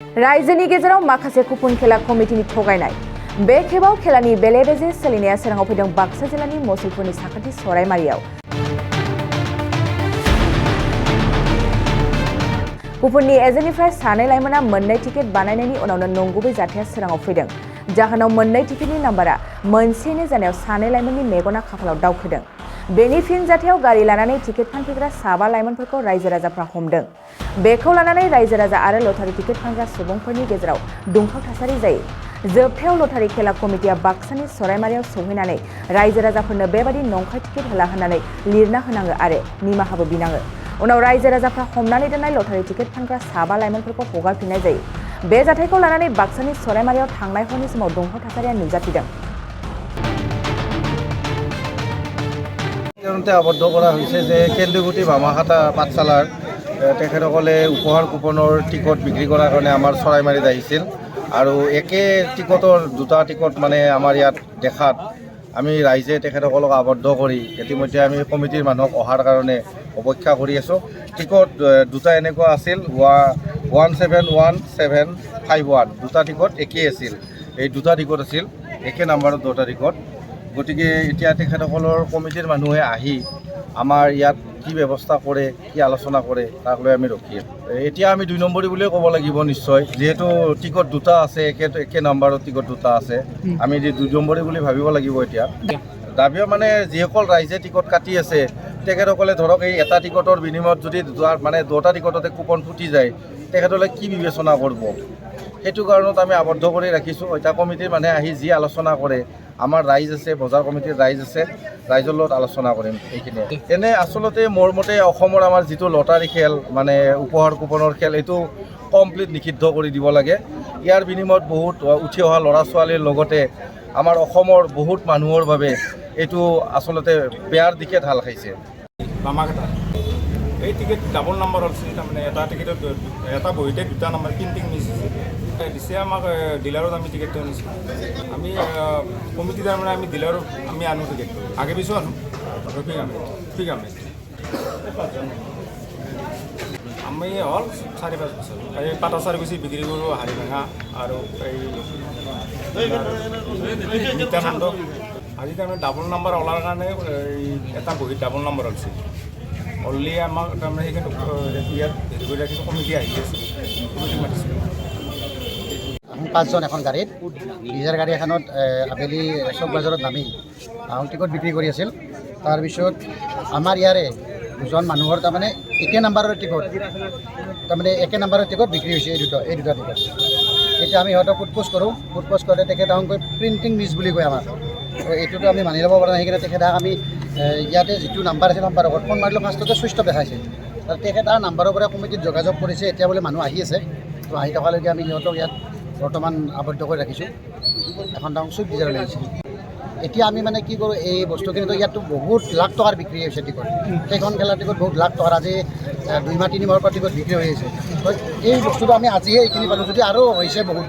रायजोनि गेजेराव माखासे कुपुन खेला कमिटिनि थगायनाय बे खेबाव खेलानि बेले-बेजे सोलिनाया सोराङाव फैदों बाक्सा जिल्लानि मसलपुरनि साखाथि सरायमारियाव। कुपुननि एजेन्टनिफ्राय सानै लाइमोना मोननै टिकेट बानायनायनि उनावनो नंगुबै जाथाया सोराङाव फैदों। जाहोनाव मोननै टिकेटनि नाम्बारा मोनसेनो जानायाव सानै लाइमोननि मेगना खाफालाव दावखोदों। बेनि फिन जाथायाव गारि लानानै टिकेट फानफैग्रा साबा लाइमोनफोरखौ रायजो राजाफ्रा हमदों। बेखौ लानानै रायजो राजा आरो लटारि टिकेट फानग्रा सुबुंफोरनि गेजेराव दुंहाव थासारि जायो। जोबथायाव लटारि खेला कमिटिया बाक्सानि सरायमारियाव सौहैनानै रायजो राजाफोरनो बेबादि नंखाय टिकेट होला होननानै लिरना होनाङो आरो निमाहाबो बिनाङो। उनाव रायजो राजाफ्रा हमनानै दोननाय लटारि टिकेट फानग्रा साबा लाइमोनफोरखौ हगारफिननाय जायो। बे जाथायखौ लानानै बाक्सानि सरायमारियाव थांनाय हरनि समाव दुंहाव थासारिया नुजाथिदों। আবদ্ধ কৰা হৈছে যে কেন্দুগুটি বামাখাতা পাঠশালাৰ তেখেতসকলে উপহাৰ কুপনৰ টিকট বিক্ৰী কৰাৰ কাৰণে আমাৰ চৰাইমাৰীত আহিছিল আৰু একে টিকটৰ দুটা টিকট মানে আমাৰ ইয়াত দেখাত আমি ৰাইজে তেখেতসকলক আবদ্ধ কৰি ইতিমধ্যে আমি কমিটিৰ মানুহক অহাৰ কাৰণে অপেক্ষা কৰি আছোঁ। টিকট দুটা এনেকুৱা আছিল 171751 দুটা টিকট একেই আছিল। এই দুটা টিকট আছিল একে নাম্বাৰৰ দুটা টিকট। গতিকে এতিয়া তেখেতসকলৰ কমিটিৰ মানুহে আহি আমাৰ ইয়াত কি ব্যৱস্থা কৰে কি আলোচনা কৰে তাক লৈ আমি ৰখি আছোঁ। এতিয়া আমি 2 নম্বৰী বুলিয়ে ক'ব লাগিব নিশ্চয়, যিহেতু টিকট দুটা আছে একে নাম্বাৰৰ টিকট দুটা আছে, আমি 2 নম্বৰী বুলি ভাবিব লাগিব। এতিয়া দাবী মানে যিসকল ৰাইজে টিকট কাটি আছে তেখেতসকলে ধৰক এই এটা টিকটৰ বিনিময়ত যদি মানে দুটা টিকটতে কুপন ফুটি যায় তেখেতসকলে কি বিবেচনা কৰিব, সেইটো কাৰণত আমি আবদ্ধ কৰি ৰাখিছোঁ। এতিয়া কমিটিৰ মানুহে আহি যি আলোচনা কৰে, আমাৰ ৰাইজ আছে, বজাৰ কমিটিৰ ৰাইজ আছে, ৰাইজৰ লগত আলোচনা কৰিম এইখিনি। এনে আচলতে মোৰ মতে অসমৰ আমাৰ যিটো লটাৰী খেল মানে উপহাৰ কুপনৰ খেল এইটো কমপ্লিট নিষিদ্ধ কৰি দিব লাগে। ইয়াৰ বিনিময়ত বহুত উঠি অহা ল'ৰা ছোৱালীৰ লগতে আমাৰ অসমৰ বহুত মানুহৰ বাবে এইটো আচলতে বেয়াৰ দিশে ঢাল খাইছে। বামাখাতা এই টিকেট ডাবল নাম্বাৰ আছিল, তাৰমানে এটা টিকেটত এটা বহিতে দুটা নাম্বাৰ প্ৰিণ্টিং মিছ দিছে আমাক ডিলাৰত আমি টিকেটটো আনিছোঁ। আমি কমিটি তাৰমানে আমি ডিলাৰত আমি আনো টিকেট আগে পিছু আনো ঠিক আমি হ'ল 4-5 বছৰ এই পাটা চাৰ্ভিচি বিক্ৰী কৰোঁ হাৰিভাঙা আৰু এই নিত্যানন্দ। আজি তাৰমানে ডাবল নাম্বাৰ ওলাৰ কাৰণে এটা বহীত ডাবল নাম্বাৰ ওলাইছিল অললি আমাক তাৰমানে সেইখিনি ইয়াত হেৰি কৰি ৰাখিছোঁ। কমিটি আহি আছে, কমিটি মাতিছিল। আমি 5জন এখন গাড়ীত ডিজাৰ গাড়ী এখনত আবেলি চক বজাৰত নামি টিকট বিক্ৰী কৰি আছিল। তাৰপিছত আমাৰ ইয়াৰে দুজন মানুহৰ তাৰমানে একে নাম্বাৰৰ টিকট তাৰমানে একে নাম্বাৰৰ টিকট বিক্ৰী হৈছে এই দুটা টিকট। এতিয়া আমি সিহঁতক সোধপোছ কৰোঁ, সোধপোছ কৰোঁতে তেখেতে প্ৰিণ্টিং মিছ বুলি কয় আমাক। এইটোতো আমি মানি ল'ব পৰা নাই। সেইকাৰণে তেখেতক আমি ইয়াতে যিটো নাম্বাৰ আছে নাম্বাৰৰ ফোন মাৰিলোঁ, ফাৰ্ষ্টতে চুইচ অফ দেখাইছে। তেখেতে নাম্বাৰৰ পৰা কমিটিত যোগাযোগ কৰিছে। এতিয়া বোলে মানুহ আহি আছে, তো আহি থকালৈকে আমি সিহঁতক ইয়াত বৰ্তমান আবদ্ধ কৰি ৰাখিছোঁ। এখন ডাঙৰ চুইফ্ট ডিজায়াৰ লাগিছে। এতিয়া আমি মানে কি কৰোঁ, এই বস্তুখিনিতো ইয়াততো বহুত লাখ টকাৰ বিক্ৰী হৈছে টিকট। সেইখন খেলাৰ টিকট বহুত লাখ টকাৰ, আজি 2 মাহ 3 মাহৰ পৰা টিকট বিক্ৰী হৈ আছে। তো এই বস্তুটো আমি আজিহে এইখিনি পালোঁ, যদি আৰু হৈছে বহুত।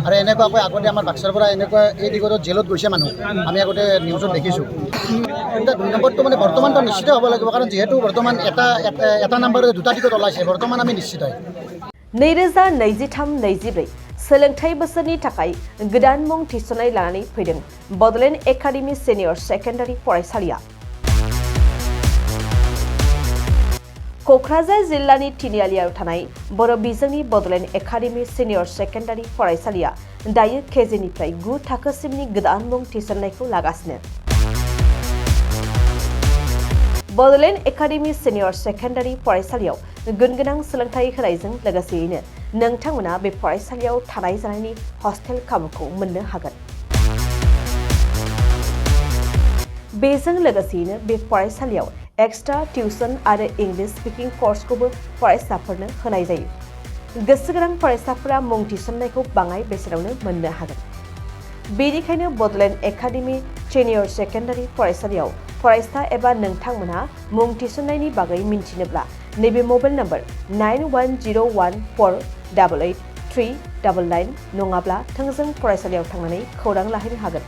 আৰু এনেকুৱাকৈ আগতে আমাৰ বাক্সাৰ পৰা এনেকুৱা এই টিকটত জেলত গৈছে মানুহ, আমি আগতে নিউজত দেখিছোঁ। এতিয়া 2 নম্বৰটো মানে বৰ্তমানটো নিশ্চিত হ'ব লাগিব, কাৰণ যিহেতু বৰ্তমান এটা নাম্বাৰৰ দুটা টিকট ওলাইছে, বৰ্তমান আমি নিশ্চিত। 2023-24 सोलोंथाइ बोसोरनि थाखाय गोदान मुं थिसननाय लानानै फैदों बड'लेण्ड एकाडेमि सिनियर सेकेन्डारि फरायसालिया। क'क्राझार जिल्लानि तिनिआलियाव थानाय बर' बिजोंनि बड'लेण्ड एकाडेमि सिनियर सेकेन्डारि फरायसालिया दायो केजिनिफ्राय 9 थाखोसिमनि गोदान मुं थिसननायखौ लागासिनो। बड'लेण्ड एकाडेमि सिनियर सेकेन्डारि फरायसालियाव गुनगोनां सोलोंथाइ होनायजों लोगोसेयैनो नोंथांमोना बे फरायसालियाव थानाय जानायनि हस्टेल खाबुखौ मोननो हागोन। बेजों लोगोसेयैनो बे फरायसालियाव एक्सट्रा टिउसन आरो इंलिश स्पिकिं कर्सखौबो फरायसाफोरनो होनाय जायो। गोसो गोनां फरायसाफोरा मुं थिसननायखौ बाङाय बेसेनावनो मोननो हागोन। बेनिखायनो बड'लेण्ड एकाडेमि सिनियर सेकेन्डारि फरायसालियाव फरायसा एबा नोंथांमोनहा मुं थिसननायनि बागै मिन्थिनोब्ला नैबे मबाइल नम्बर 9101488399 नङाब्ला थोंजों फरायसालियाव थांनानै खौरां लाहैनो हागोन।